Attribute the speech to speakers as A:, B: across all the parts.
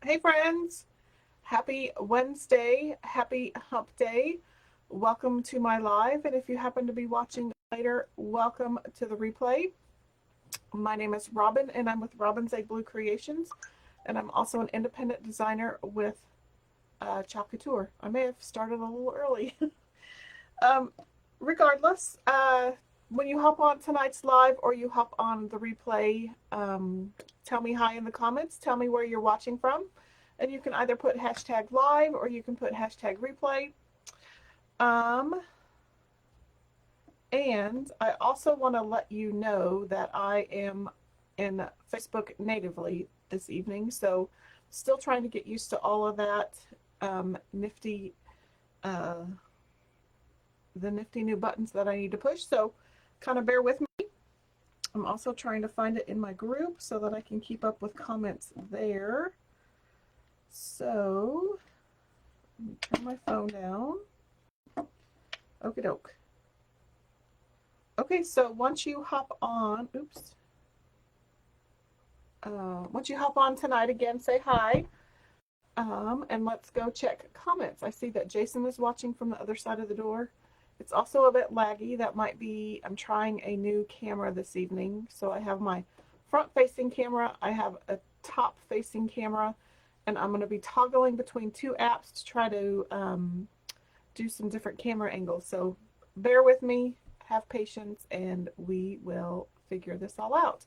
A: Hey friends, happy Wednesday, happy hump day. Welcome to my live, and if you happen to be watching later, welcome to the replay. My name is Robin, and I'm with Robin's Egg Blue Creations, and I'm also an independent designer with Couture. I may have started a little early. um, Regardless, when you hop on tonight's live or you hop on the replay, tell me hi in the comments. Tell me where you're watching from. And you can either put hashtag live or you can put hashtag replay. And I also want to let you know that I am in Facebook natively this evening. So still trying to get used to all of that nifty the nifty new buttons that I need to push, so kind of bear with me. I'm also trying to find it in my group so that I can keep up with comments there. So let me turn my phone down. Okie doke. Okay, so once you hop on, once you hop on tonight, again, say hi. And let's go check comments. I see that Jason is watching from the other side of the door. It's also a bit laggy. That might be, I'm trying a new camera this evening. So I have my front-facing camera, I have a top-facing camera, and I'm going to be toggling between two apps to try to do some different camera angles. So bear with me, have patience, and we will figure this all out.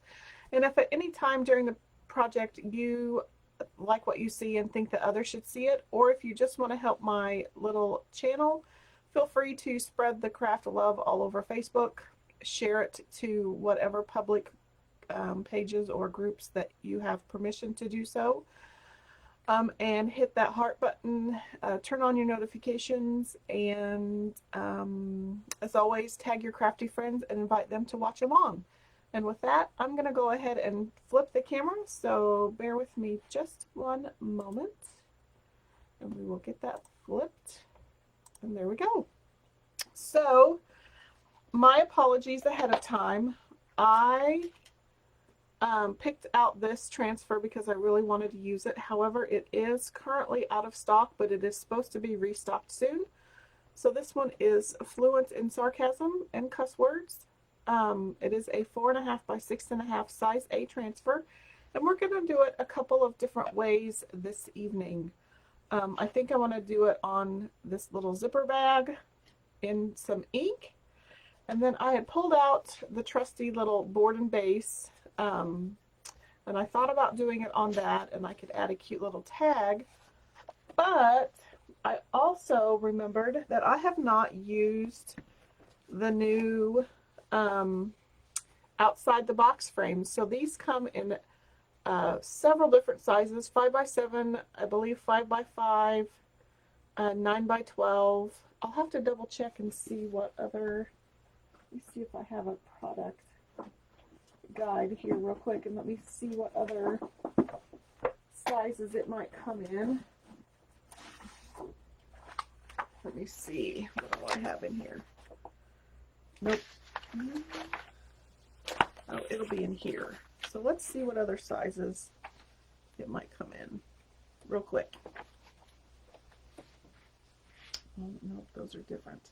A: And if at any time during the project you like what you see and think that others should see it, or if you just want to help my little channel, feel free to spread the craft love all over Facebook, share it to whatever public pages or groups that you have permission to do so, and hit that heart button, turn on your notifications, and as always, tag your crafty friends and invite them to watch along. And with that, I'm going to go ahead and flip the camera, so bear with me just one moment, and we will get that flipped. And there we go. So, my apologies ahead of time. I picked out this transfer because I really wanted to use it. However, it is currently out of stock, but it is supposed to be restocked soon. So this one is Fluent in Sarcasm and Cuss Words. It is a 4.5 by 6.5 size A transfer. And we're going to do it a couple of different ways this evening. I think I want to do it on this little zipper bag in some ink. And then I had pulled out the trusty little board and base. And I thought about doing it on that, and I could add a cute little tag. But I also remembered that I have not used the new outside the box frames. So these come in several different sizes, 5 by 7, I believe 5 by 5, 9 by 12. I'll have to double check and see what other, let me see if I have a product guide here real quick, and let me see what other sizes it might come in. Let me see, what do I have in here? Nope. Oh, it'll be in here. So let's see what other sizes it might come in real quick. Oh, nope, those are different.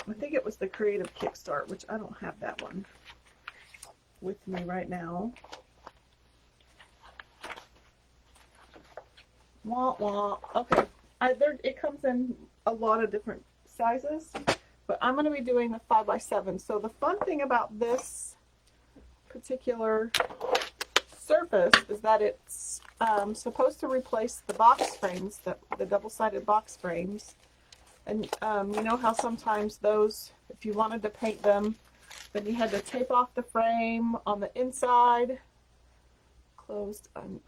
A: I think it was the Creative Kickstart, which I don't have that one with me right now. Wah, wah. Okay, it comes in a lot of different sizes, but I'm going to be doing the 5 by 7. So the fun thing about this particular surface is that it's supposed to replace the box frames, the double-sided box frames. And you know how sometimes those, if you wanted to paint them, then you had to tape off the frame on the inside. Closed. I'm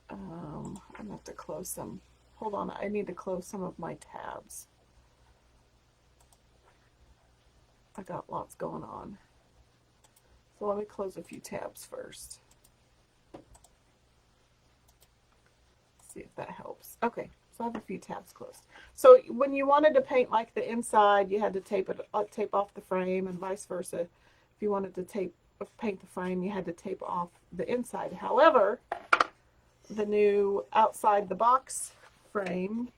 A: going to have to close some. Hold on, I need to close some of my tabs. I got lots going on. So let me close a few tabs first. See if that helps. Okay, so I have a few tabs closed. So when you wanted to paint like the inside, you had to tape off the frame, and vice versa. If you wanted to paint the frame, you had to tape off the inside. However, the new outside the box frame,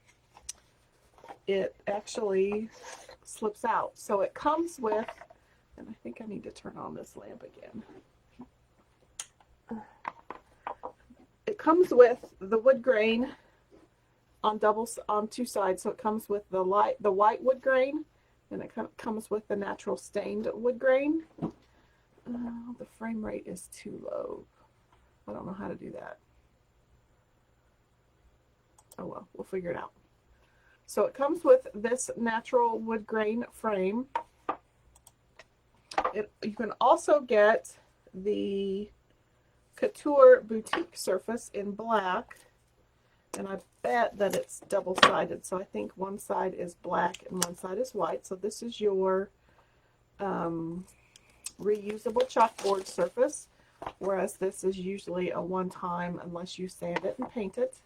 A: it actually slips out. So it comes with, and I think I need to turn on this lamp again. It comes with the wood grain on two sides. So it comes with the white wood grain, and it comes with the natural stained wood grain. The frame rate is too low. I don't know how to do that. Oh well, we'll figure it out. So it comes with this natural wood grain frame. You can also get the Couture boutique surface in black, and I bet that it's double-sided, so I think one side is black and one side is white. So this is your reusable chalkboard surface, whereas this is usually a one-time unless you sand it and paint it.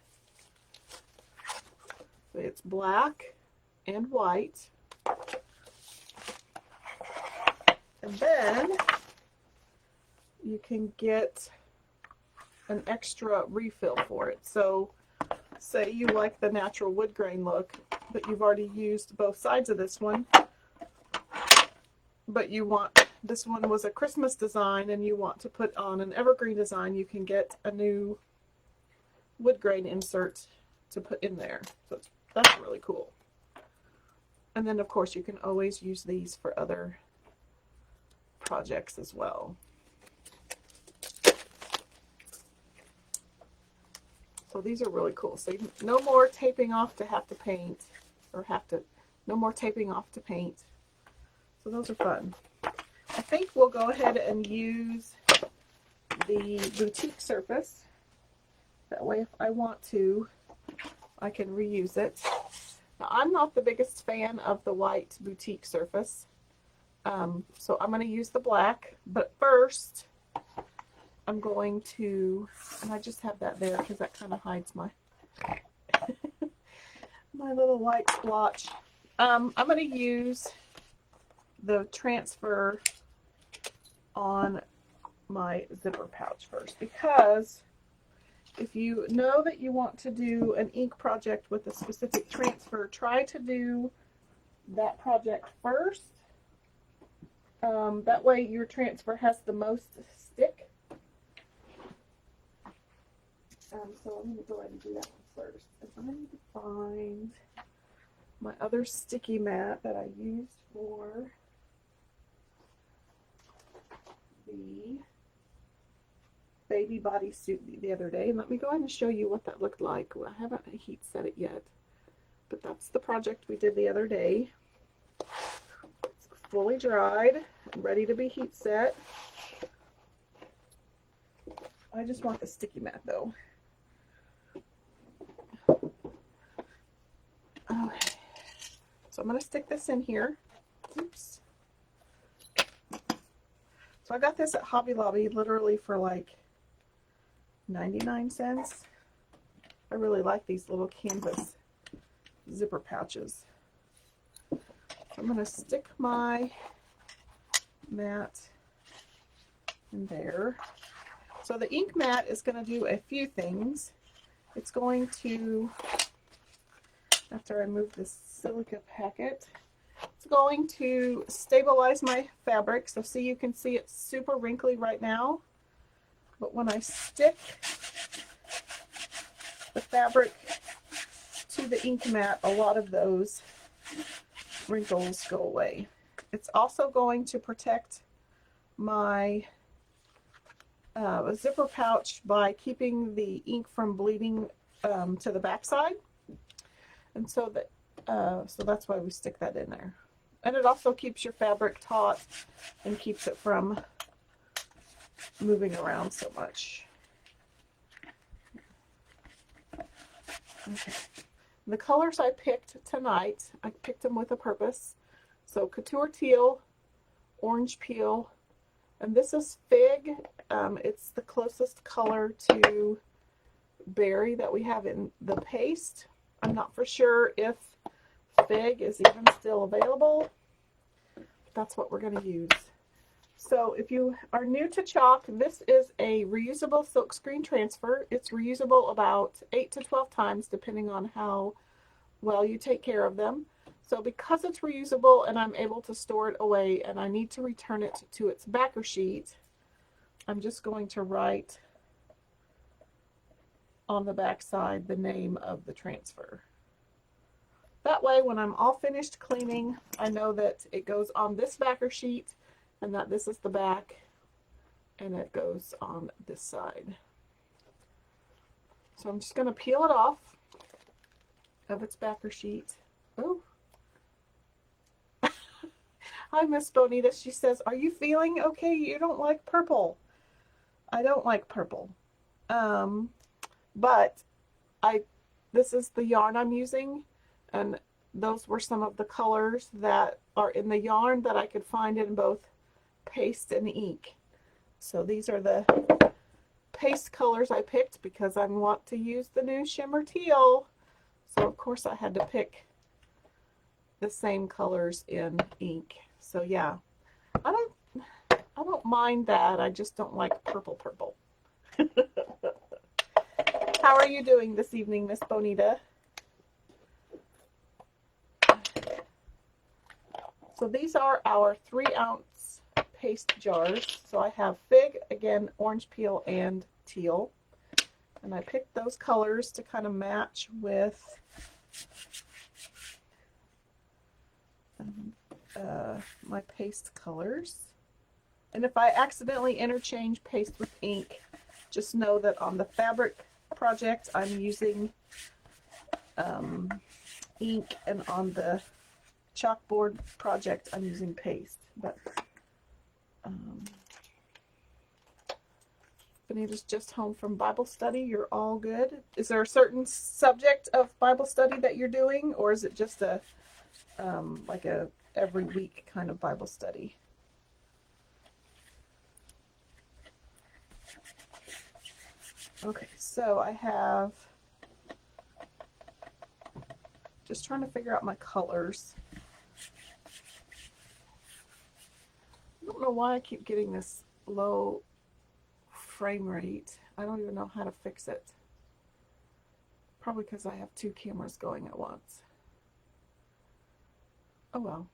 A: So it's black and white. And then you can get an extra refill for it. So say you like the natural wood grain look, but you've already used both sides of this one, but you want, this one was a Christmas design and you want to put on an evergreen design, you can get a new wood grain insert to put in there. So that's really cool. And then of course you can always use these for other projects as well. So these are really cool. So no more taping off to have to paint, or no more taping off to paint. So those are fun. I think we'll go ahead and use the boutique surface. That way if I want to, I can reuse it. Now I'm not the biggest fan of the white boutique surface. So I'm going to use the black, but first I'm going to, and I just have that there because that kind of hides my my little white splotch. I'm going to use the transfer on my zipper pouch first, because if you know that you want to do an ink project with a specific transfer, try to do that project first. That way your transfer has the most stick. So I'm going to go ahead and do that one first. And I need to find my other sticky mat that I used for the baby bodysuit the other day. And let me go ahead and show you what that looked like. Well, I haven't heat set it yet, but that's the project we did the other day. It's fully dried and ready to be heat set. I just want the sticky mat though. Okay, so I'm going to stick this in here. Oops. So I got this at Hobby Lobby literally for like 99 cents. I really like these little canvas zipper pouches. So I'm going to stick my mat in there. So the ink mat is going to do a few things. It's going to, after I move this silica packet, it's going to stabilize my fabric. So see, you can see it's super wrinkly right now. But when I stick the fabric to the ink mat, a lot of those wrinkles go away. It's also going to protect my zipper pouch by keeping the ink from bleeding to the backside. And so that's why we stick that in there. And it also keeps your fabric taut and keeps it from moving around so much. Okay. The colors I picked tonight, I picked them with a purpose. So Couture Teal, Orange Peel, and this is Fig. It's the closest color to Berry that we have in the paste. I'm not for sure if Fig is even still available. That's what we're going to use. So if you are new to chalk, this is a reusable silkscreen transfer. It's reusable about 8 to 12 times depending on how well you take care of them. So because it's reusable and I'm able to store it away and I need to return it to its backer sheet, I'm just going to write on the back side the name of the transfer. That way when I'm all finished cleaning, I know that it goes on this backer sheet and that this is the back and it goes on this side. So I'm just going to peel it off of its backer sheet. Oh. Hi, Miss Bonita. She says, are you feeling okay? You don't like purple. I don't like purple. But this is the yarn I'm using, and those were some of the colors that are in the yarn that I could find in both paste and ink. So these are the paste colors I picked because I want to use the new shimmer teal. So of course I had to pick the same colors in ink. So yeah, I don't mind that. I just don't like purple. How are you doing this evening, Miss Bonita? So these are our 3-ounce paste jars. So I have fig, again, orange peel, and teal. And I picked those colors to kind of match with my paste colors. And if I accidentally interchange paste with ink, just know that on the fabric project I'm using ink, and on the chalkboard project I'm using paste. But Benita's just home from Bible study. You're all good. Is there a certain subject of Bible study that you're doing, or is it just a like a every week kind of Bible study? Okay, so I have, just trying to figure out my colors. I don't know why I keep getting this low frame rate. I don't even know how to fix it. Probably because I have 2 cameras going at once. Oh well.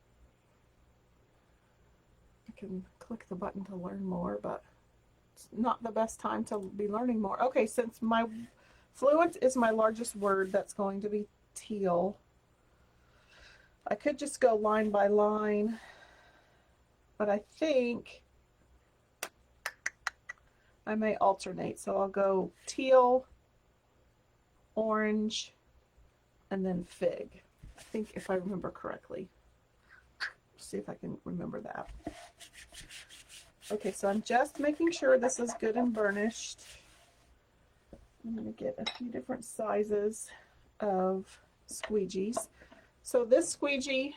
A: I can click the button to learn more, but it's not the best time to be learning more. Okay, since my fluent is my largest word, that's going to be teal. I could just go line by line, but I think I may alternate. So I'll go teal, orange, and then fig. I think, if I remember correctly. See if I can remember that. Okay, so I'm just making sure this is good and burnished. I'm going to get a few different sizes of squeegees. So this squeegee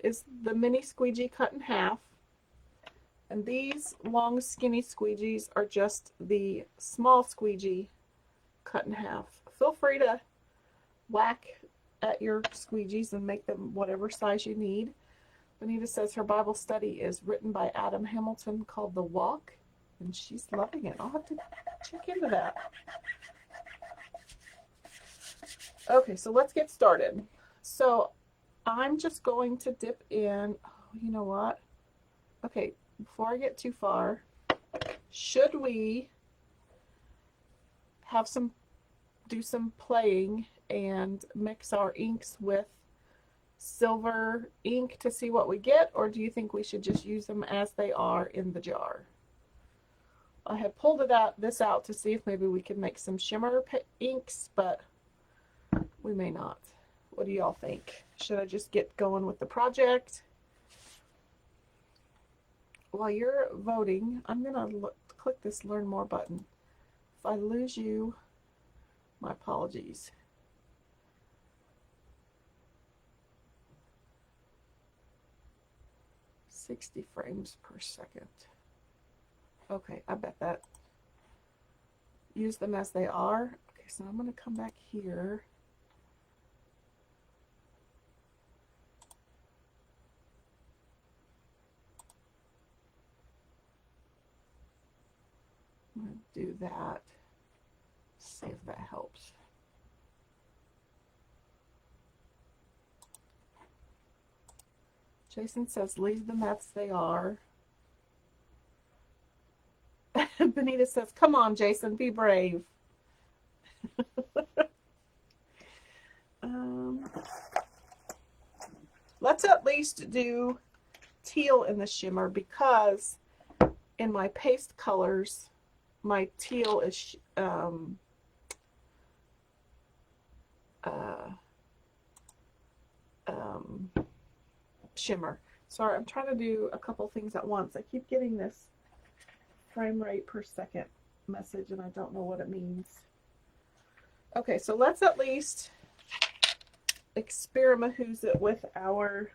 A: is the mini squeegee cut in half. And these long skinny squeegees are just the small squeegee cut in half. Feel free to whack at your squeegees and make them whatever size you need. Benita says her Bible study is written by Adam Hamilton called The Walk, and she's loving it. I'll have to check into that. Okay, so let's get started. So I'm just going to dip in, oh, you know what? Okay, before I get too far, should we have do some playing and mix our inks with silver ink to see what we get, or do you think we should just use them as they are in the jar? I had pulled this out to see if maybe we could make some shimmer inks, but we may not. What do y'all think? Should I just get going with the project? While you're voting, I'm gonna click this learn more button. If I lose you, my apologies. $60 frames per second. Okay, I bet that. Use them as they are. Okay, so I'm going to come back here. I'm going to do that. See if that helps. Jason says, leave them as they are. Benita says, come on, Jason, be brave. Let's at least do teal in the shimmer, because in my paste colors, my teal is shimmer. Sorry, I'm trying to do a couple things at once. I keep getting this frame rate per second message and I don't know what it means. Okay, so let's at least experiment it with our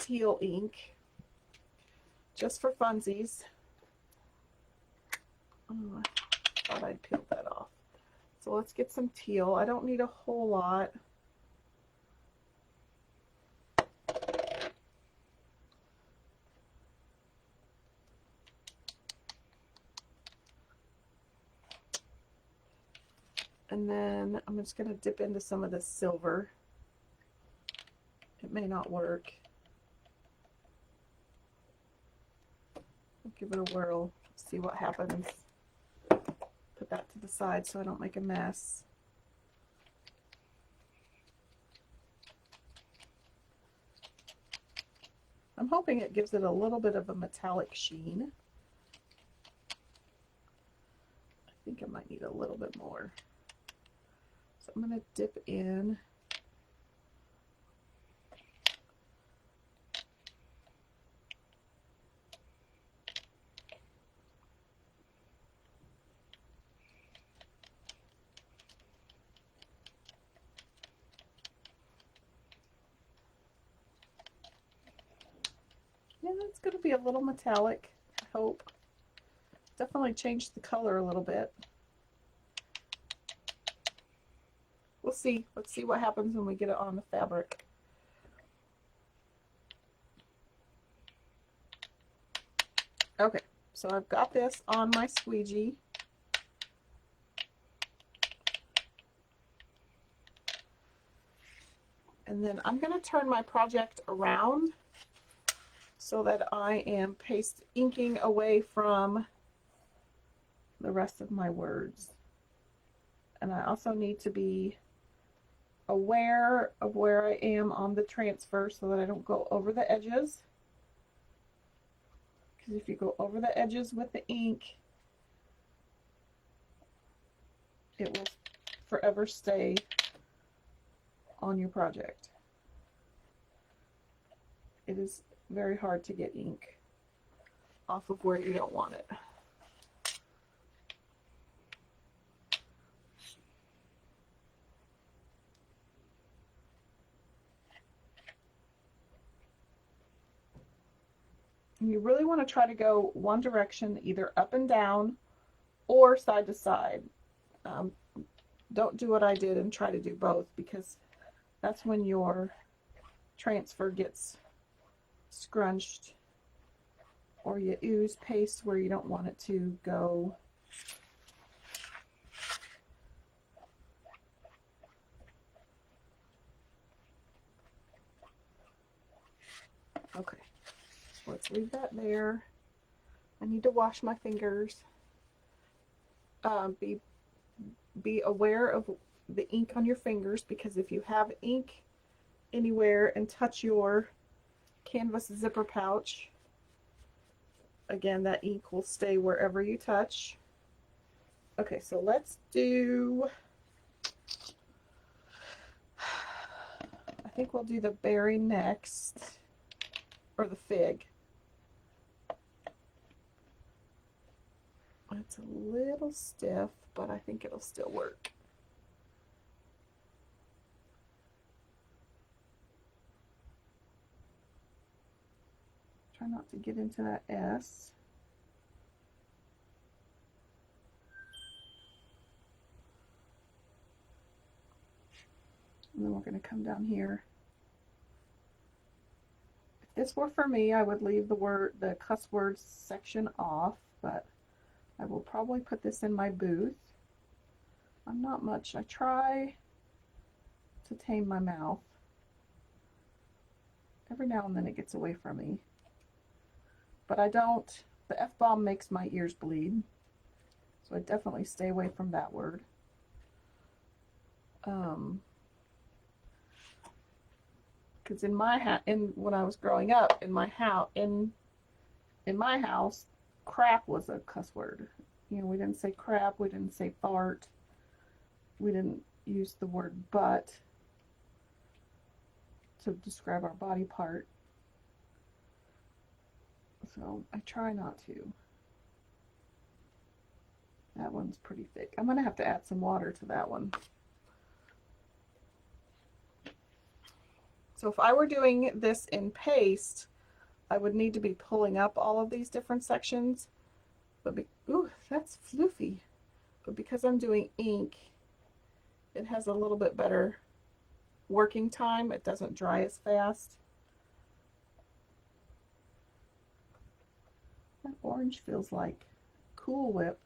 A: teal ink, just for funsies. Oh, I thought I'd peeled that off. So let's get some teal. I don't need a whole lot. And then I'm just going to dip into some of this silver. It may not work. I'll give it a whirl, see what happens. Put that to the side so I don't make a mess. I'm hoping it gives it a little bit of a metallic sheen. I think I might need a little bit more. So I'm going to dip in. Yeah, it's going to be a little metallic, I hope. Definitely changed the color a little bit. We'll see. Let's see what happens when we get it on the fabric. Okay, so I've got this on my squeegee. And then I'm going to turn my project around so that I am paste inking away from the rest of my words. And I also need to be aware of where I am on the transfer so that I don't go over the edges. Because if you go over the edges with the ink, it will forever stay on your project. It is very hard to get ink off of where you don't want it. And you really want to try to go one direction, either up and down or side to side. Don't do what I did and try to do both, because that's when your transfer gets scrunched or you ooze paste where you don't want it to go. Okay, let's leave that there. I need to wash my fingers. Be aware of the ink on your fingers, because if you have ink anywhere and touch your canvas zipper pouch, again, that ink will stay wherever you touch. Okay, so let's do, I think we'll do the berry next, or the fig. It's a little stiff, but I think it'll still work. Try not to get into that S. And then we're going to come down here. If this were for me, I would leave the cuss words section off, but I will probably put this in my booth. I'm not much. I try to tame my mouth. Every now and then it gets away from me. But I don't. The F-bomb makes my ears bleed. So I definitely stay away from that word. Because in my when I was growing up, in my house, crap was a cuss word. You know, we didn't say crap, we didn't say fart, we didn't use the word butt to describe our body part. So I try not to. That one's pretty thick. I'm going to have to add some water to that one. So if I were doing this in paste, I would need to be pulling up all of these different sections. But ooh, that's floofy. But because I'm doing ink, it has a little bit better working time. It doesn't dry as fast. That orange feels like Cool Whip,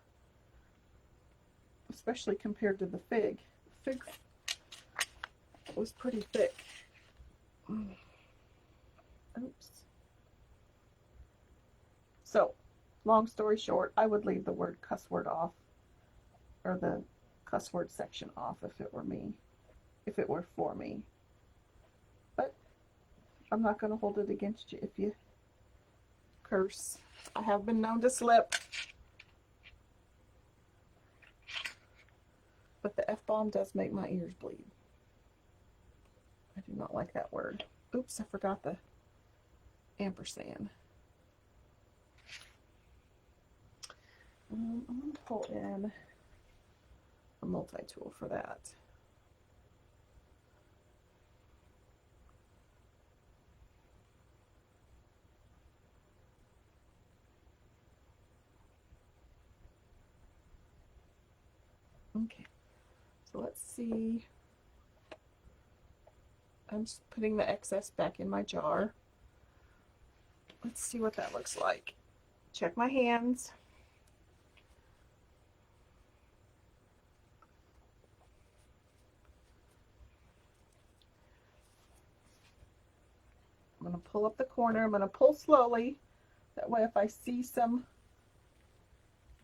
A: especially compared to the fig. The fig was pretty thick. Oops. So, long story short, I would leave the word cuss word off, or the cuss word section off if it were me, if it were for me. But I'm not going to hold it against you if you curse. I have been known to slip. But the F-bomb does make my ears bleed. I do not like that word. Oops, I forgot the ampersand. I'm going to pull in a multi-tool for that. Okay, so let's see. I'm just putting the excess back in my jar. Let's see what that looks like. Check my hands. I'm going to pull up the corner. I'm going to pull slowly. That way if I see some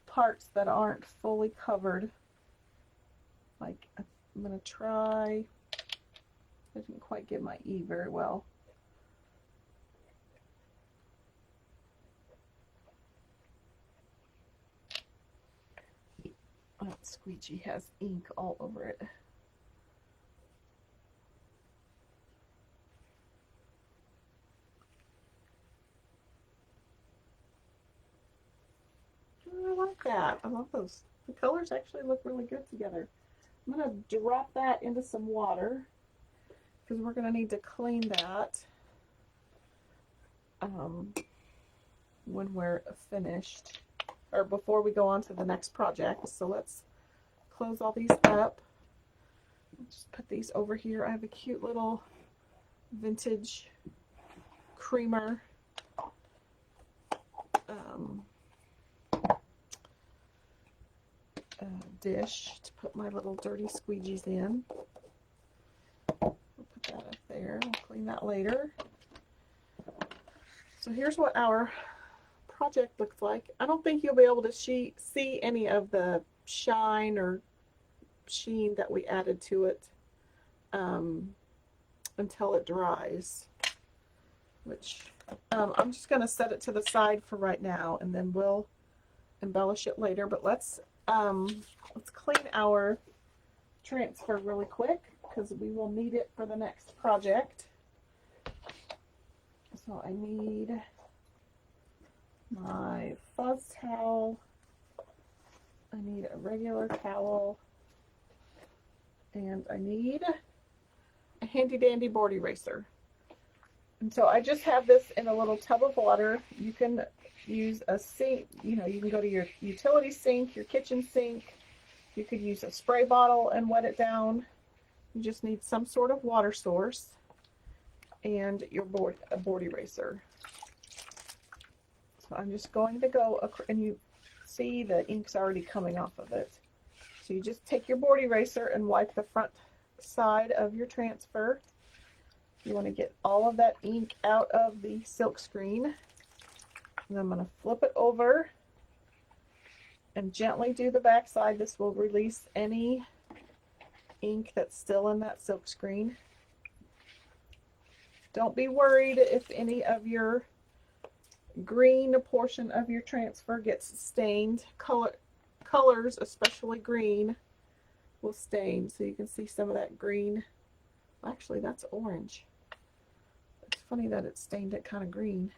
A: parts that aren't fully covered, like I'm going to try, I didn't quite get my E very well. That squeegee has ink all over it. I like that. I love those. The colors actually look really good together. I'm going to drop that into some water because we're going to need to clean that when we're finished, or before we go on to the next project. So let's close all these up. I'll just put these over here. I have a cute little vintage creamer dish to put my little dirty squeegees in. I'll put that up there. I'll clean that later. So here's what our project looks like. I don't think you'll be able to see any of the shine or sheen that we added to it until it dries, which I'm just going to set it to the side for right now, and then we'll embellish it later. But let's clean our transfer really quick because we will need it for the next project. So I need my fuzz towel, I need a regular towel, and I need a handy dandy board eraser. And so I just have this in a little tub of water. You can use a sink, you know, you can go to your utility sink, your kitchen sink. You could use a spray bottle and wet it down. You just need some sort of water source and a board eraser. So I'm just going to go, and you see the ink's already coming off of it. So you just take your board eraser and wipe the front side of your transfer. You want to get all of that ink out of the silk screen. And I'm going to flip it over and gently do the back side. This will release any ink that's still in that silk screen. Don't be worried if any of your green portion of your transfer gets stained. Colors, especially green, will stain. So you can see some of that green. Actually, that's orange. It's funny that it stained it kind of green.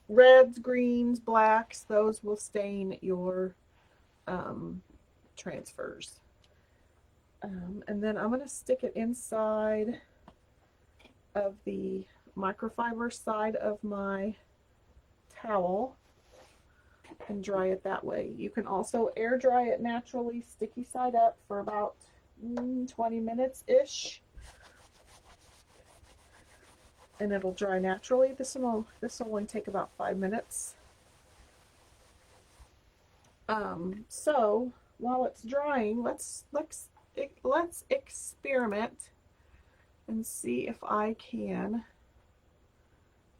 A: Reds, greens, blacks, those will stain your transfers. And then I'm going to stick it inside of the microfiber side of my towel and dry it that way. You can also air dry it naturally, sticky side up, for about 20 minutes ish, and it'll dry naturally. This will only take about 5 minutes. So while it's drying, let's experiment and see if I can.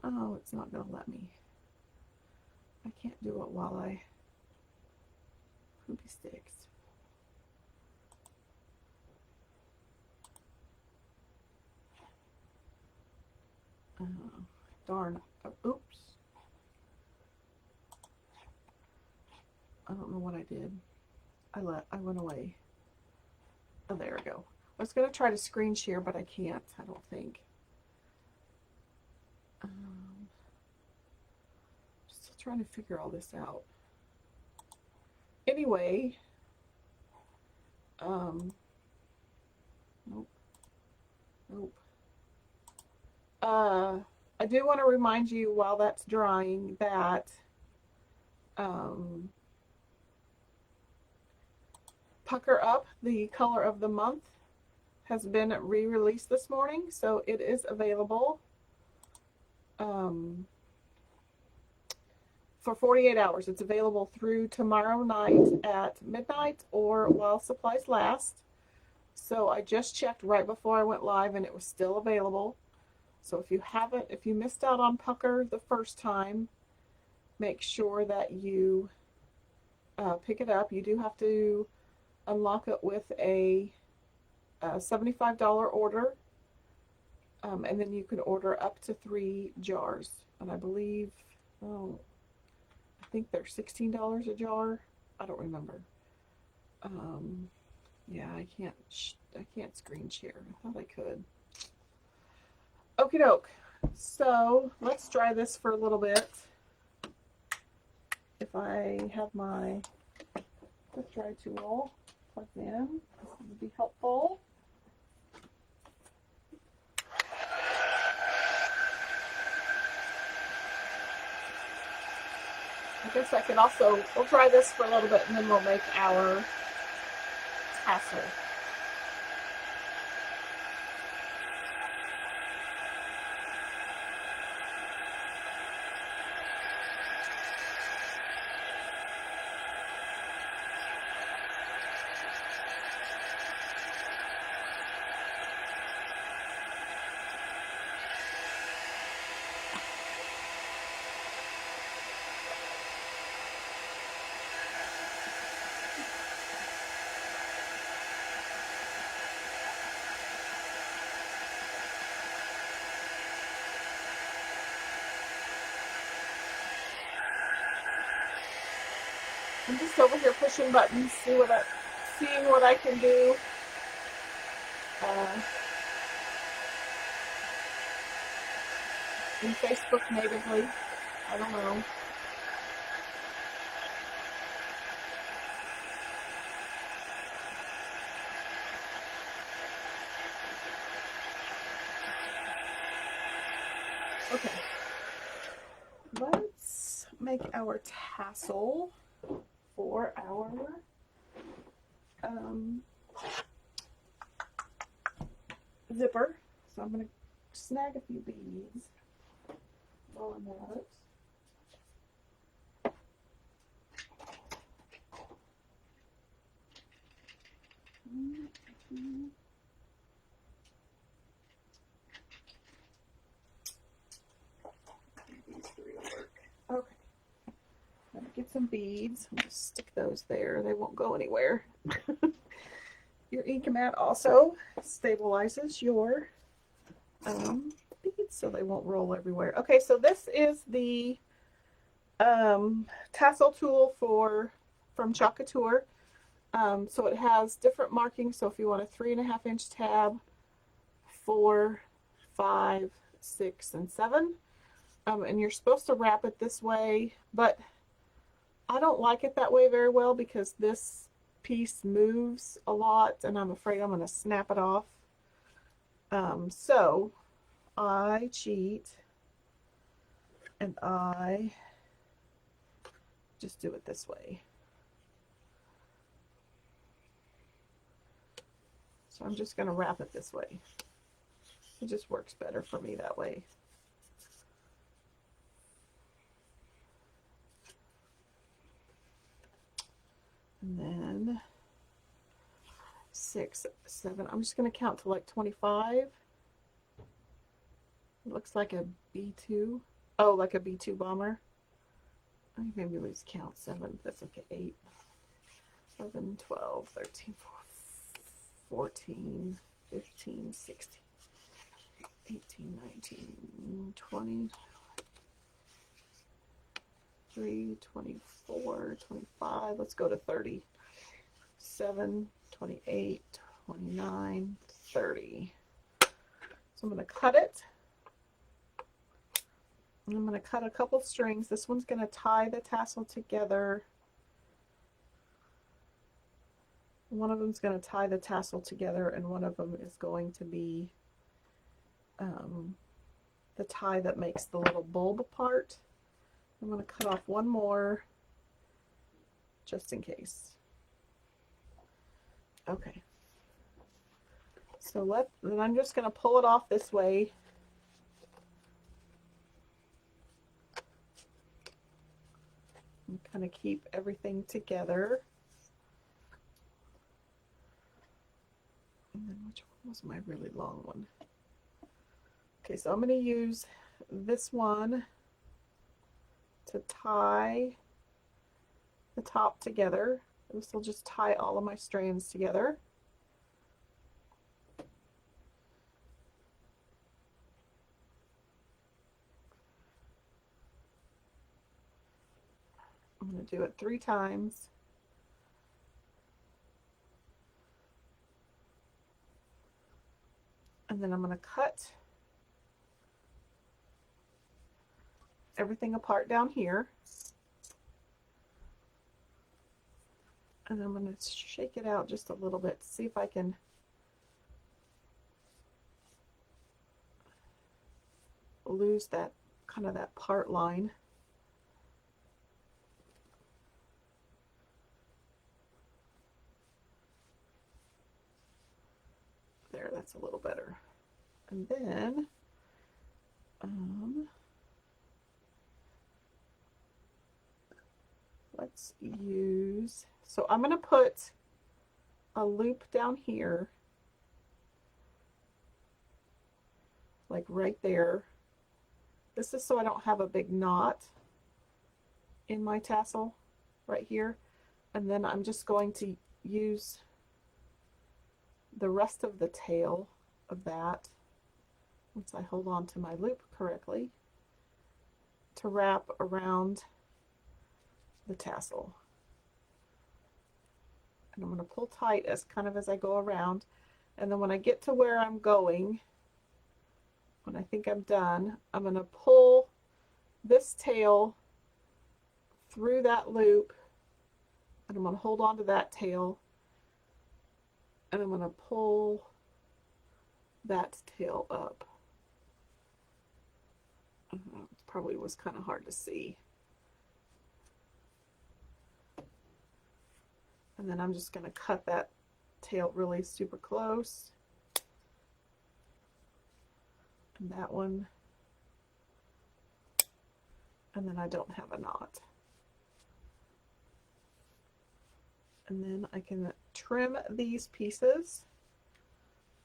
A: Oh, it's not gonna let me. I can't do it while I poopy sticks. Darn. Oops. I don't know what I did. I went away. Oh, there we go. I was going to try to screen share, but I can't, I don't think. Still trying to figure all this out. Anyway, nope. I do want to remind you while that's drying that Pucker Up, the color of the month, has been re-released this morning, so it is available for 48 hours. It's available through tomorrow night at midnight or while supplies last. So I just checked right before I went live and it was still available. So if you missed out on Pucker the first time, make sure that you pick it up. You do have to unlock it with a $75 order, and then you can order up to 3 jars. And I believe, I think they're $16 a jar. I don't remember. Yeah, I can't screen share. I thought I could. Okie doke. So let's try this for a little bit. If I have my quick dry tool plugged in, this would be helpful. I guess I could also, we'll try this for a little bit and then we'll make our tassel. I'm just over here pushing buttons, seeing what I can do. In Facebook natively. I don't know. Okay. Let's make our tassel for our zipper. So I'm going to snag a few beads while I'm at it. beads. I'll just stick those there. They won't go anywhere. Your ink mat also stabilizes your beads so they won't roll everywhere. Okay, so this is the tassel tool from Couture. So it has different markings. So if you want a 3.5-inch tab, 4, 5, 6, and 7. And you're supposed to wrap it this way, but I don't like it that way very well because this piece moves a lot and I'm afraid I'm going to snap it off. So I cheat and I just do it this way. So I'm just going to wrap it this way. It just works better for me that way. And then 6, 7. I'm just going to count to like 25. It looks like a B2. Oh, like a B2 bomber. I think maybe let's count 7. That's okay. 8, 11, 12, 13, 14, 15, 16, 18, 19, 20, 23, 24, 25. Let's go to 30. 7, 28, 29, 30. So I'm going to cut it. And I'm going to cut a couple strings. This one's going to tie the tassel together. One of them is going to tie the tassel together, and one of them is going to be the tie that makes the little bulb part. I'm going to cut off one more just in case. Okay. So then I'm just going to pull it off this way. And kind of keep everything together. And then which one was my really long one? Okay, so I'm going to use this one to tie the top together. This will just tie all of my strands together. I'm going to do it 3 times. And then I'm going to cut everything apart down here. And I'm going to shake it out just a little bit to see if I can lose that kind of that part line. There, that's a little better. And then let's use, so I'm going to put a loop down here, like right there. This is so I don't have a big knot in my tassel right here. And then I'm just going to use the rest of the tail of that, once I hold on to my loop correctly, to wrap around the tassel. And I'm going to pull tight as I go around, and then when I get to where I'm going, when I think I'm done, I'm going to pull this tail through that loop, and I'm going to hold on to that tail, and I'm going to pull that tail up. Probably was kind of hard to see. And then I'm just going to cut that tail really super close. And that one. And then I don't have a knot. And then I can trim these pieces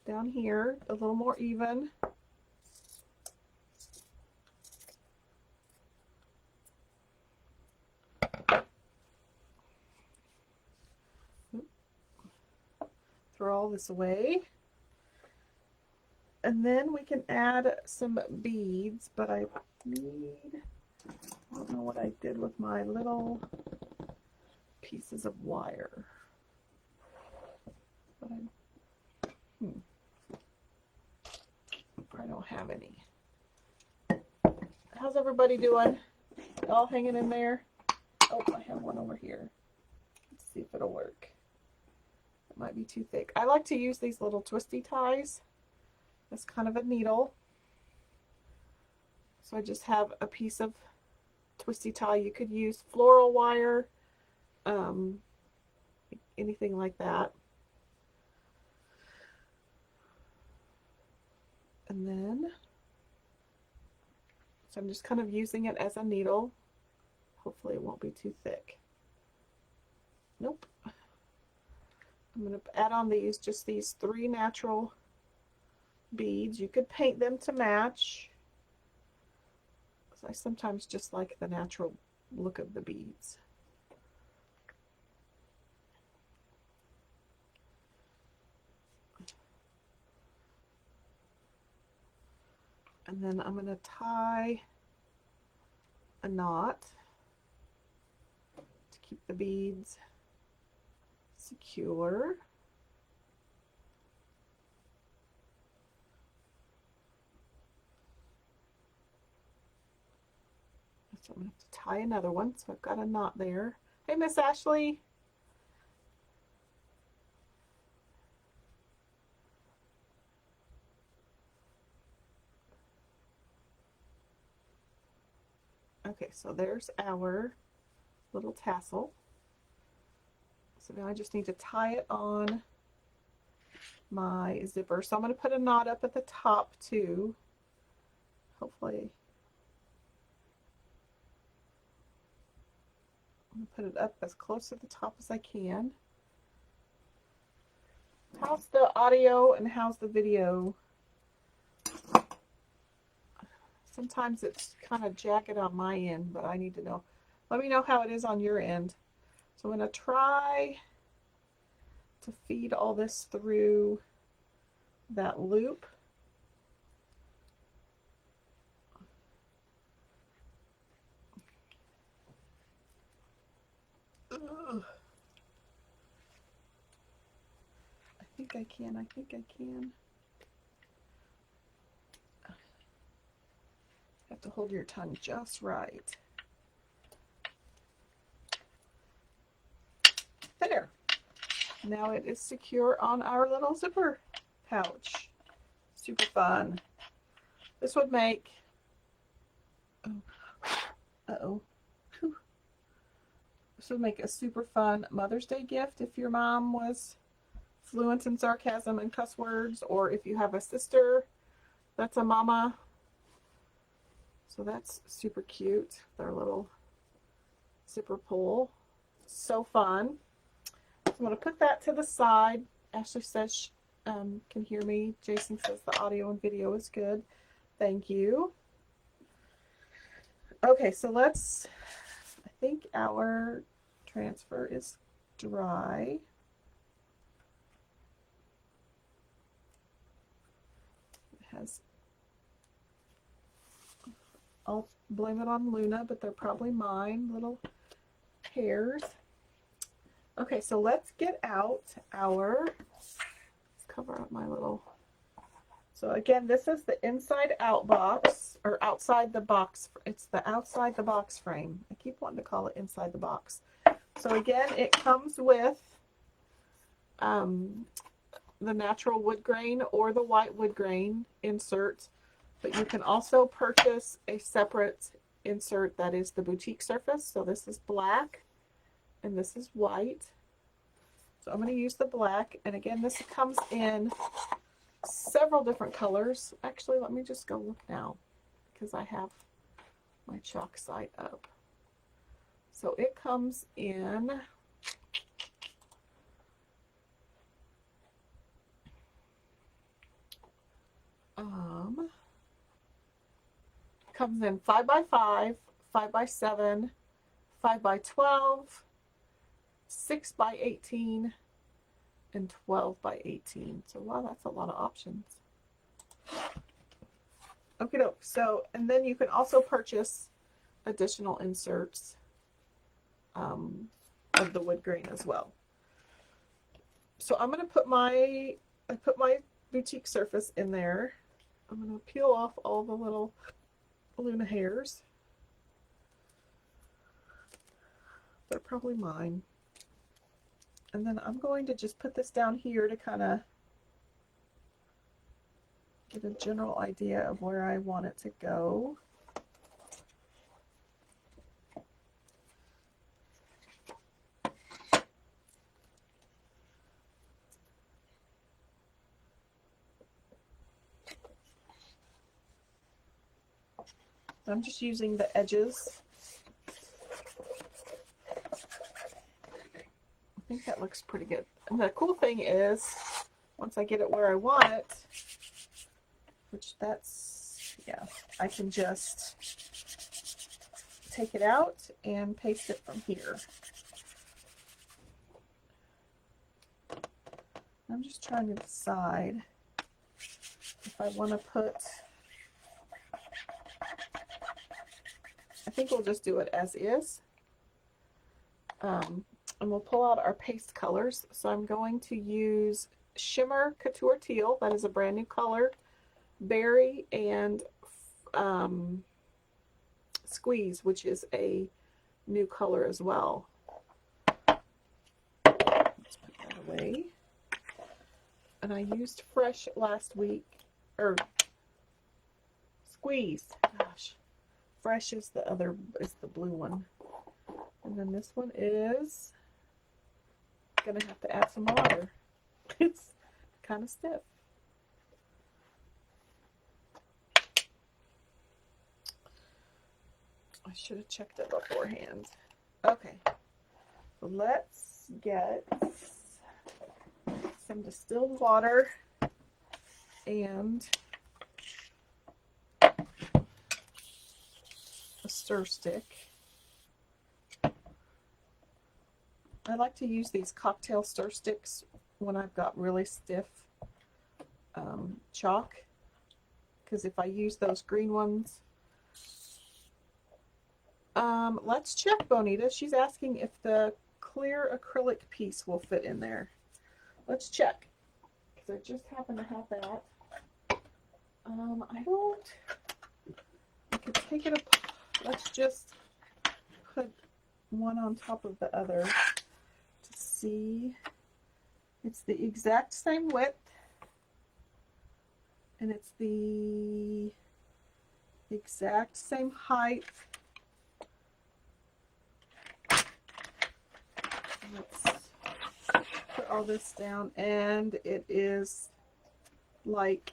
A: down here a little more even. transfer all this away. And then we can add some beads, but I don't know what I did with my little pieces of wire. But I don't have any. How's everybody doing? All hanging in there? Oh, I have one over here. Let's see if it'll work. It might be too thick. I like to use these little twisty ties. It's kind of a needle. So I just have a piece of twisty tie. You could use floral wire, anything like that. And then, so I'm just kind of using it as a needle. Hopefully it won't be too thick. Nope. I'm going to add on just these 3 natural beads. You could paint them to match. I sometimes just like the natural look of the beads. And then I'm going to tie a knot to keep the beads secure. So I'm going to have to tie another one. So I've got a knot there. Hey, Miss Ashley. Okay, so there's our little tassel. So now I just need to tie it on my zipper. So I'm going to put a knot up at the top too. Hopefully. I'm going to put it up as close to the top as I can. How's the audio and how's the video? Sometimes it's kind of jagged on my end, but I need to know. Let me know how it is on your end. So I'm going to try to feed all this through that loop. Ugh. I think I can. Have to hold your tongue just right. There. Now it is secure on our little zipper pouch. Super fun. This would make, This would make a super fun Mother's Day gift if your mom was fluent in sarcasm and cuss words, or if you have a sister that's a mama. So that's super cute. Their little zipper pull. So fun. So I'm going to put that to the side. Ashley says can hear me. Jason says the audio and video is good. Thank you. Okay, so I think our transfer is dry. It has, I'll blame it on Luna, but they're probably mine, little hairs. Okay, so let's get out let's cover up my little, so again, this is the inside out box, or outside the box. It's the outside the box frame. I keep wanting to call it inside the box. So again, it comes with the natural wood grain or the white wood grain insert, but you can also purchase a separate insert that is the boutique surface. So this is black and this is white. So I'm going to use the black, and again, this comes in several different colors. Actually, let me just go look now because I have my chalk site up. So it comes in comes in 5x5, 5x7, 5x12, 6x18, and 12 by 18. So wow, that's a lot of options. Okay, so, and then you can also purchase additional inserts of the wood grain as well. So I'm going to put I put my boutique surface in there. I'm going to peel off all the little Luna hairs. They're probably mine. And then I'm going to just put this down here to kind of get a general idea of where I want it to go. I'm just using the edges. I think that looks pretty good. And the cool thing is, once I get it where I want it, which that's, yeah, I can just take it out and paste it from here. I'm just trying to decide if I want to put, I think we'll just do it as is. And we'll pull out our paste colors. So I'm going to use Shimmer Couture Teal, that is a brand new color, Berry, and Squeeze, which is a new color as well. Let's put that away. And I used Fresh last week, or Squeeze, gosh. Fresh is the blue one. And then this one is gonna have to add some water. It's kind of stiff. I should have checked it beforehand. Okay, so let's get some distilled water and a stir stick. I like to use these cocktail stir sticks when I've got really stiff chalk, because if I use those green ones, let's check Bonita. She's asking if the clear acrylic piece will fit in there. Let's check, because I just happen to have that. I could take it apart. Let's just put one on top of the other to see. It's the exact same width, and it's the exact same height. Let's put all this down, and it is like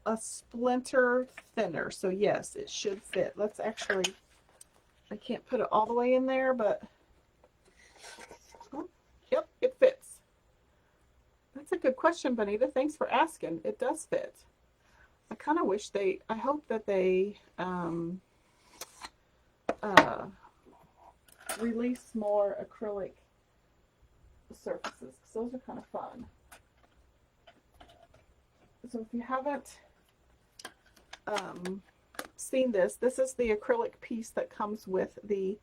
A: a splinter thinner. So yes, it should fit. Let's actually, I can't put it all the way in there, but yep, it fits. That's a good question, Bonita. Thanks for asking. It does fit. I kind of wish I hope that they release more acrylic surfaces, because those are kind of fun. So if you haven't seen this is the acrylic piece that comes with the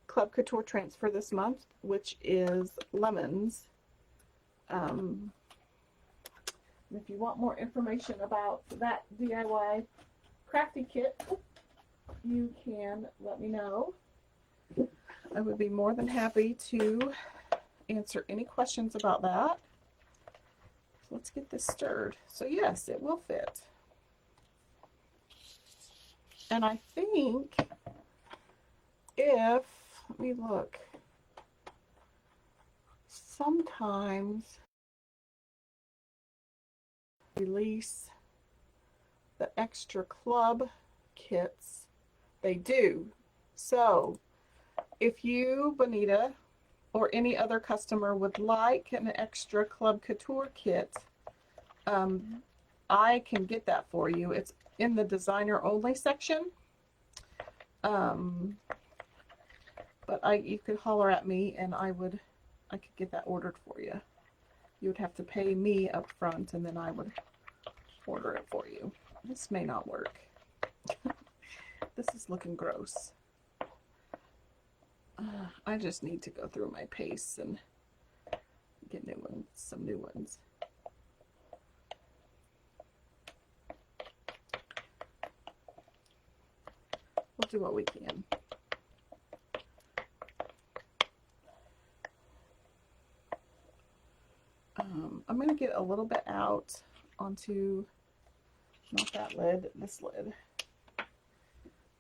A: Club Couture transfer this month, which is Lemons. If you want more information about that DIY crafty kit, you can let me know. I would be more than happy to answer any questions about that. So let's get this stirred. So yes, it will fit. And I think let me look, sometimes release the extra club kits. They do. So if you, Bonita, or any other customer would like an extra Club Couture kit, I can get that for you. It's in the designer only section. But you could holler at me and I could get that ordered for you. You would have to pay me up front and then I would order it for you. This may not work. This is looking gross. I just need to go through my pastes and get new ones, some new ones. We'll do what we can. I'm going to get a little bit out onto, not that lid, this lid,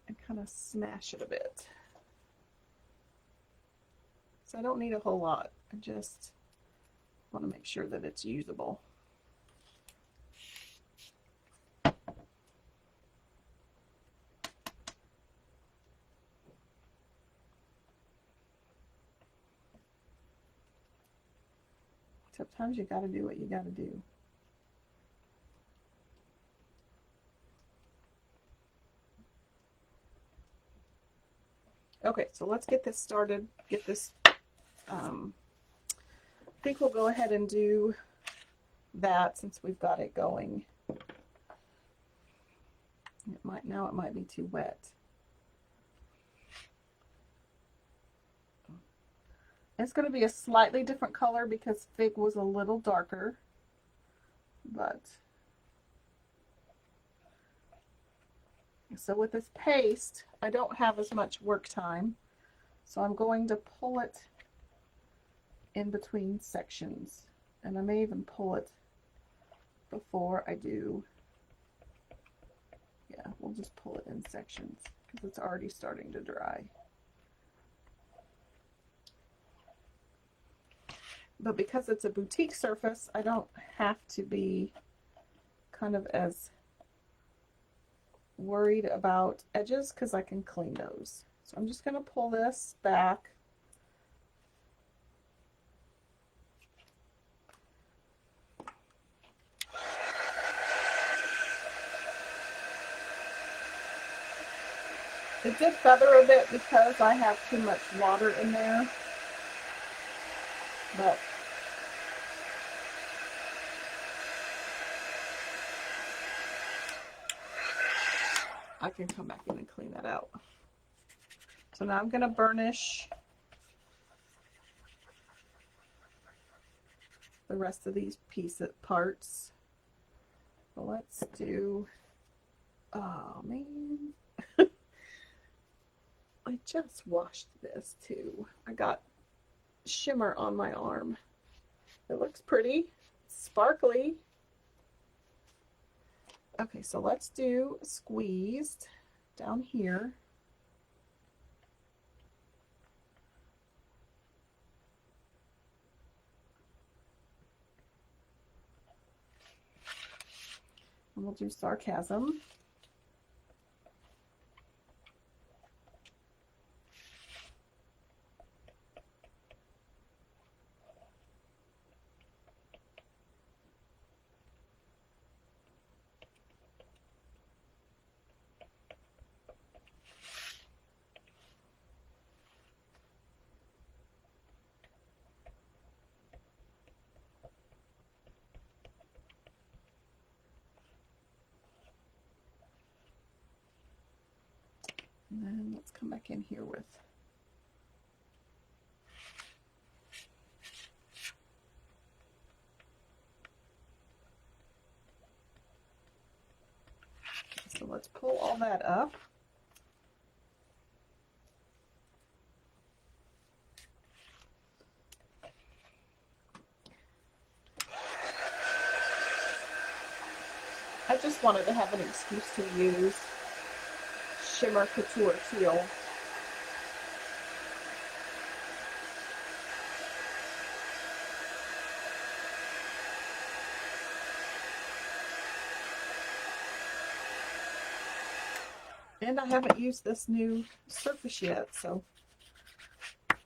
A: and kind of smash it a bit. So I don't need a whole lot. I just want to make sure that it's usable. Sometimes you got to do what you got to do. Okay, so let's get this started. Get this. I think we'll go ahead and do that since we've got it going. Now it might be too wet. It's going to be a slightly different color because Fig was a little darker, but so with this paste, I don't have as much work time, so I'm going to pull it in between sections, and I may even pull it before I do. Yeah, we'll just pull it in sections because it's already starting to dry. But because it's a boutique surface, I don't have to be kind of as worried about edges because I can clean those. So I'm just going to pull this back. It did feather a bit because I have too much water in there, but I can come back in and clean that out. So now I'm going to burnish the rest of these parts. So let's do, oh man, I just washed this too. I got shimmer on my arm. It looks pretty, sparkly. Okay, so let's do squeezed down here. And we'll do sarcasm. And then let's come back in here with so let's pull all that up. I just wanted to have an excuse to use Shimmer Couture Teal. And I haven't used this new surface yet, so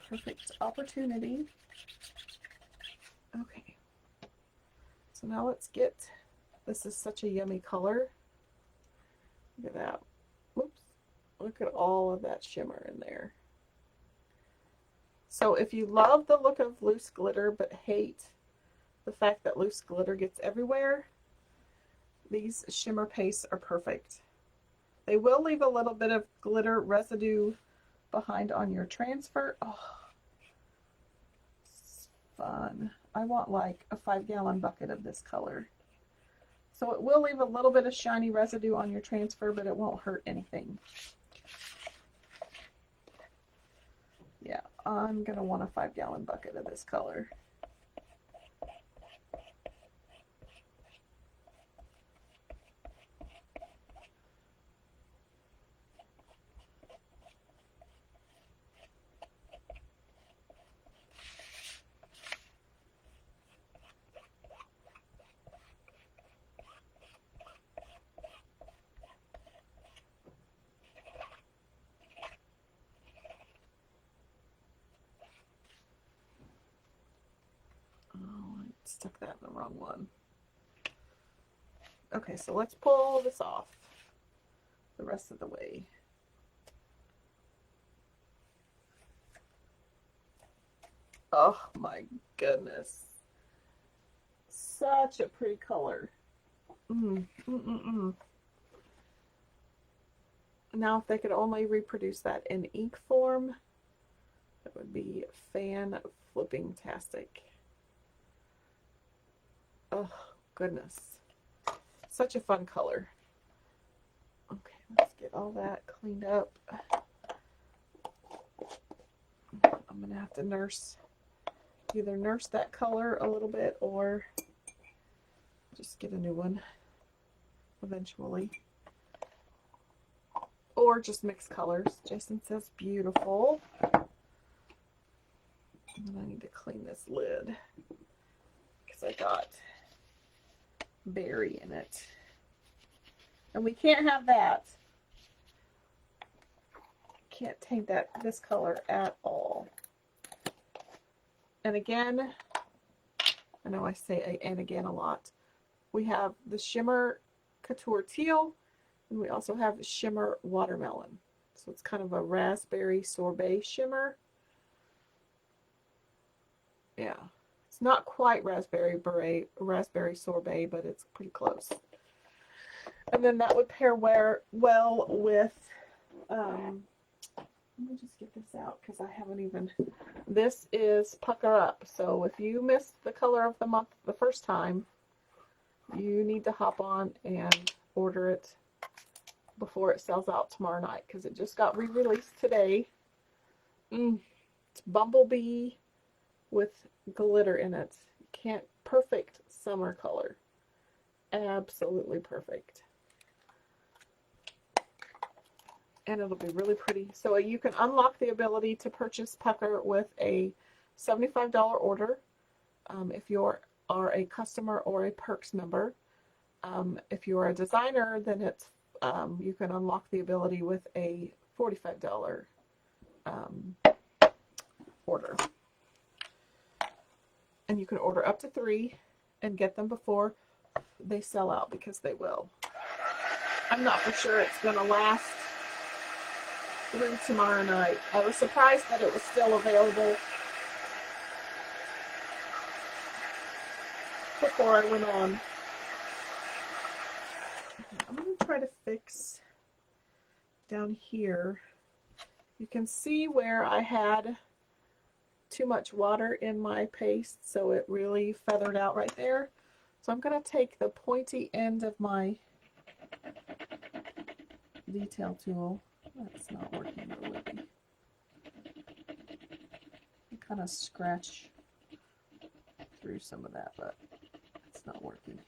A: perfect opportunity. Okay, so now let's get, this is such a yummy color. Look at that. Whoops. Look at all of that shimmer in there. So if you love the look of loose glitter but hate the fact that loose glitter gets everywhere, these shimmer pastes are perfect. They will leave a little bit of glitter residue behind on your transfer. Oh, it's fun. I want like a 5-gallon bucket of this color. So it will leave a little bit of shiny residue on your transfer, but it won't hurt anything. Yeah, I'm going to want a 5-gallon bucket of this color. Oh, I stuck that in the wrong one. Okay, so let's pull this off the rest of the way. Oh my goodness. Such a pretty color. Now, if they could only reproduce that in ink form, that would be fan-flipping-tastic. Oh, goodness. Such a fun color. Okay, let's get all that cleaned up. I'm going to have to either nurse that color a little bit or just get a new one eventually. Or just mix colors. Jason says beautiful. And I need to clean this lid because I got berry in it. And we can't have that. Can't taint this color at all. And again, I know I say and again a lot. We have the shimmer Couture teal, and we also have shimmer watermelon. So it's kind of a raspberry sorbet shimmer. Yeah, it's not quite raspberry sorbet, but it's pretty close. And then that would pair well with, let me just get this out because I haven't even, this is Pucker Up. So if you missed the color of the month the first time, you need to hop on and order it before it sells out tomorrow night because it just got re-released today. It's Bumblebee with glitter in it. Perfect summer color. Absolutely perfect. And it'll be really pretty. So you can unlock the ability to purchase Pucker with a $75 order if you are a customer or a Perks member. If you're a designer, then it's you can unlock the ability with a $45 order. And you can order up to 3 and get them before they sell out, because they will. I'm not for sure it's going to last through tomorrow night. I was surprised that it was still available before I went on. I'm going to try to fix down here. You can see where I had too much water in my paste, so it really feathered out right there. So I'm going to take the pointy end of my detail tool. That's not working really. I kind of scratch through some of that, but it's not working.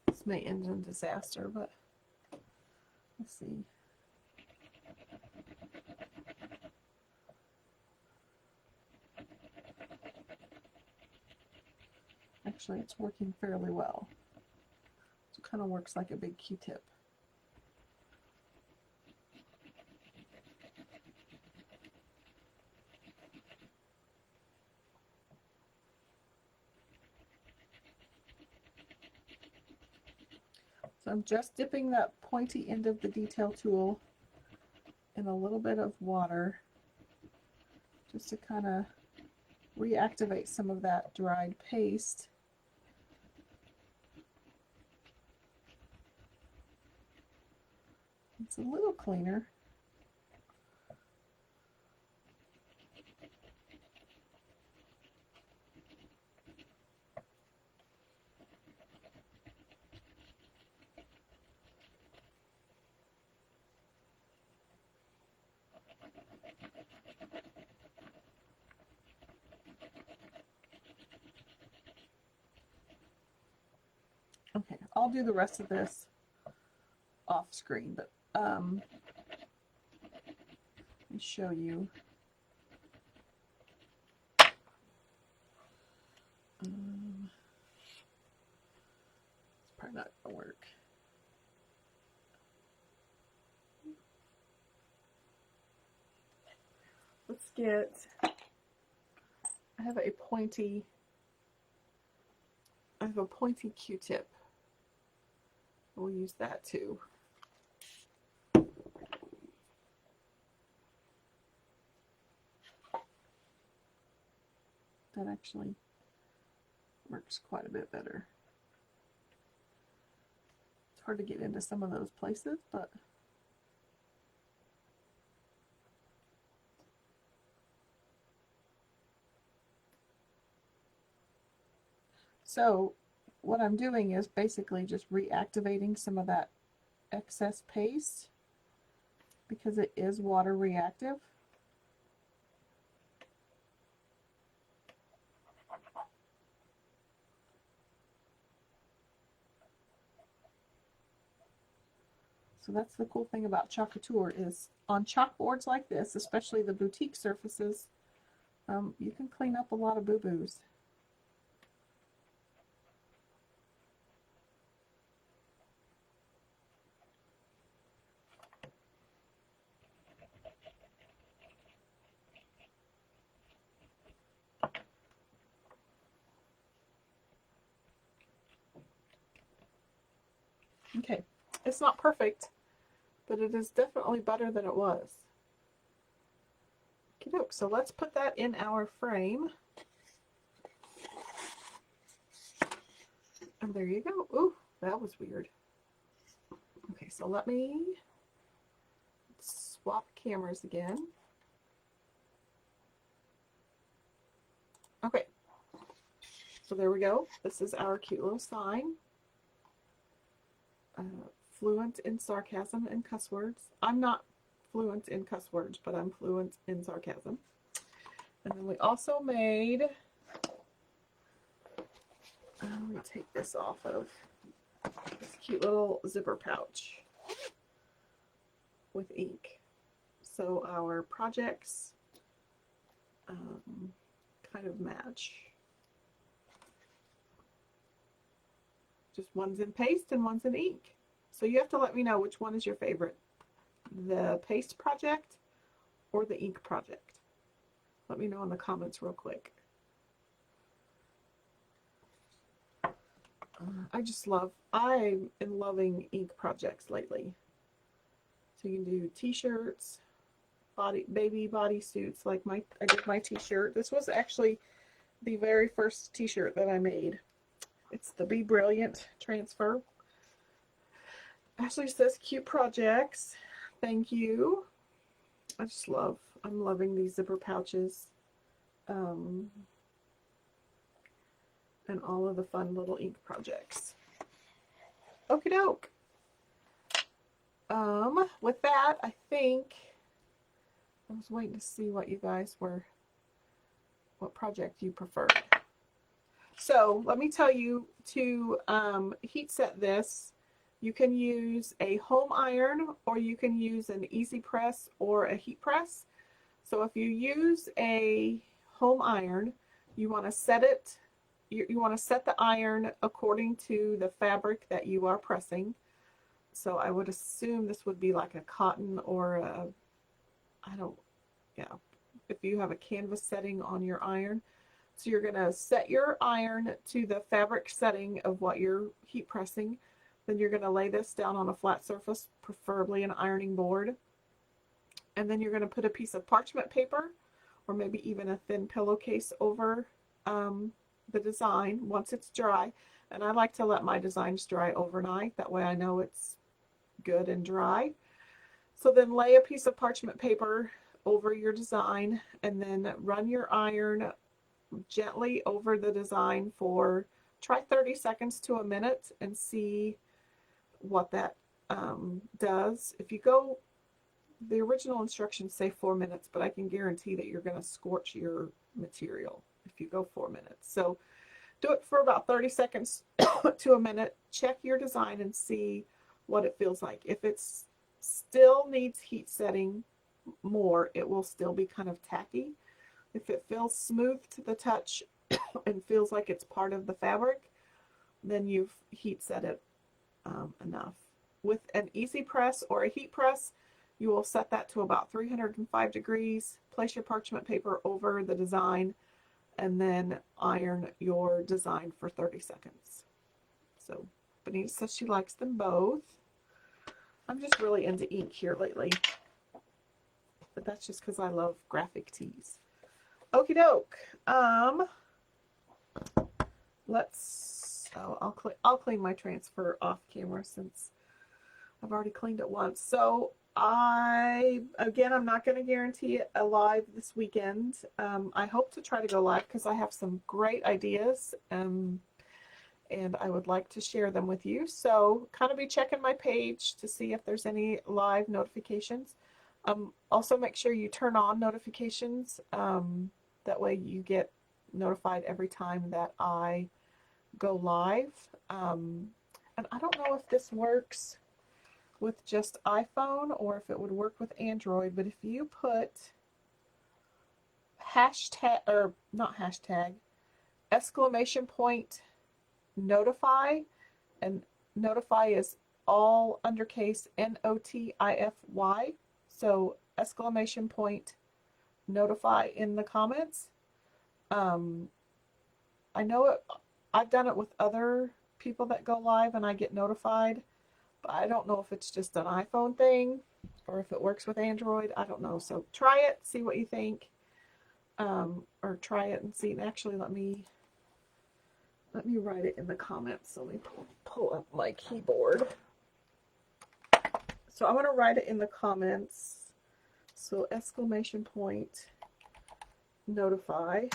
A: This may end in disaster, but let's see. Actually, it's working fairly well. It kind of works like a big Q-tip. So I'm just dipping that pointy end of the detail tool in a little bit of water just to kind of reactivate some of that dried paste. It's a little cleaner. Okay, I'll do the rest of this off screen, but let me show you. It's probably not gonna work. Let's get, I have a pointy Q-tip. We'll use that too. That actually works quite a bit better. It's hard to get into some of those places, but so what I'm doing is basically just reactivating some of that excess paste because it is water reactive. So that's the cool thing about Couture is on chalkboards like this, especially the boutique surfaces, you can clean up a lot of boo-boos. Okay, it's not perfect, but it is definitely better than it was. Okay, so let's put that in our frame. And there you go. Ooh, that was weird. Okay, so let me swap cameras again. Okay, so there we go. This is our cute little sign. Fluent in sarcasm and cuss words. I'm not fluent in cuss words, but I'm fluent in sarcasm. And then we also made, let me take this off of this cute little zipper pouch with ink. So our projects kind of match. Just one's in paste and one's in ink. So you have to let me know which one is your favorite, the paste project or the ink project. Let me know in the comments real quick. I'm loving ink projects lately. So you can do t-shirts, baby bodysuits, like I did my t-shirt. This was actually the very first t-shirt that I made. It's the Be Brilliant transfer. Ashley says, cute projects. Thank you. I'm loving these zipper pouches. And all of the fun little ink projects. Okie doke. With that, I think I was waiting to see what project you preferred. So let me tell you, to heat set this, you can use a home iron or you can use an easy press or a heat press. So if you use a home iron, you want to set it, you want to set the iron according to the fabric that you are pressing. So I would assume this would be like a cotton or a, if you have a canvas setting on your iron. So you're going to set your iron to the fabric setting of what you're heat pressing. Then you're going to lay this down on a flat surface, preferably an ironing board. And then you're going to put a piece of parchment paper or maybe even a thin pillowcase over the design once it's dry. And I like to let my designs dry overnight. That way I know it's good and dry. So then lay a piece of parchment paper over your design and then run your iron gently over the design for try 30 seconds to a minute and see what that does. If you go, the original instructions say 4 minutes, but I can guarantee that you're going to scorch your material if you go 4 minutes. So do it for about 30 seconds to a minute. Check your design and see what it feels like. If it still needs heat setting more, it will still be kind of tacky. If it feels smooth to the touch and feels like it's part of the fabric, then you've heat set it enough. With an easy press or a heat press, you will set that to about 305 degrees. Place your parchment paper over the design and then iron your design for 30 seconds. So Benita says she likes them both. I'm just really into ink here lately, but that's just because I love graphic tees. Okie doke. I'll clean my transfer off camera since I've already cleaned it once. So I'm not going to guarantee it a live this weekend. I hope to try to go live because I have some great ideas and I would like to share them with you. So kind of be checking my page to see if there's any live notifications. Also make sure you turn on notifications. That way you get notified every time that I go live. And I don't know if this works with just iPhone or if it would work with Android, but if you put exclamation point notify, and notify is all undercase NOTIFY, so exclamation point notify in the comments. I know it, I've done it with other people that go live and I get notified, but I don't know if it's just an iPhone thing or if it works with Android. I don't know. So try it, see what you think, or try it and see. And actually, let me write it in the comments. So let me pull up my keyboard. So I'm going to write it in the comments. So exclamation point notify.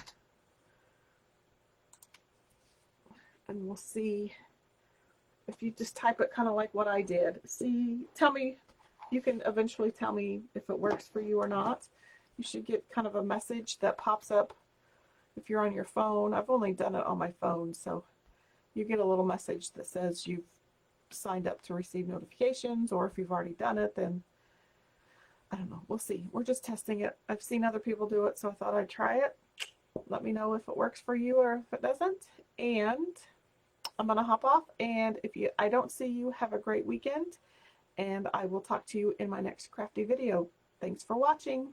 A: And we'll see if you just type it kind of like what I did. Tell me, you can eventually tell me if it works for you or not. You should get kind of a message that pops up if you're on your phone. I've only done it on my phone, so you get a little message that says you've signed up to receive notifications, or if you've already done it, then I don't know. We'll see. We're just testing it. I've seen other people do it, so I thought I'd try it. Let me know if it works for you or if it doesn't. And I'm going to hop off, and if I don't see you, have a great weekend, and I will talk to you in my next crafty video. Thanks for watching.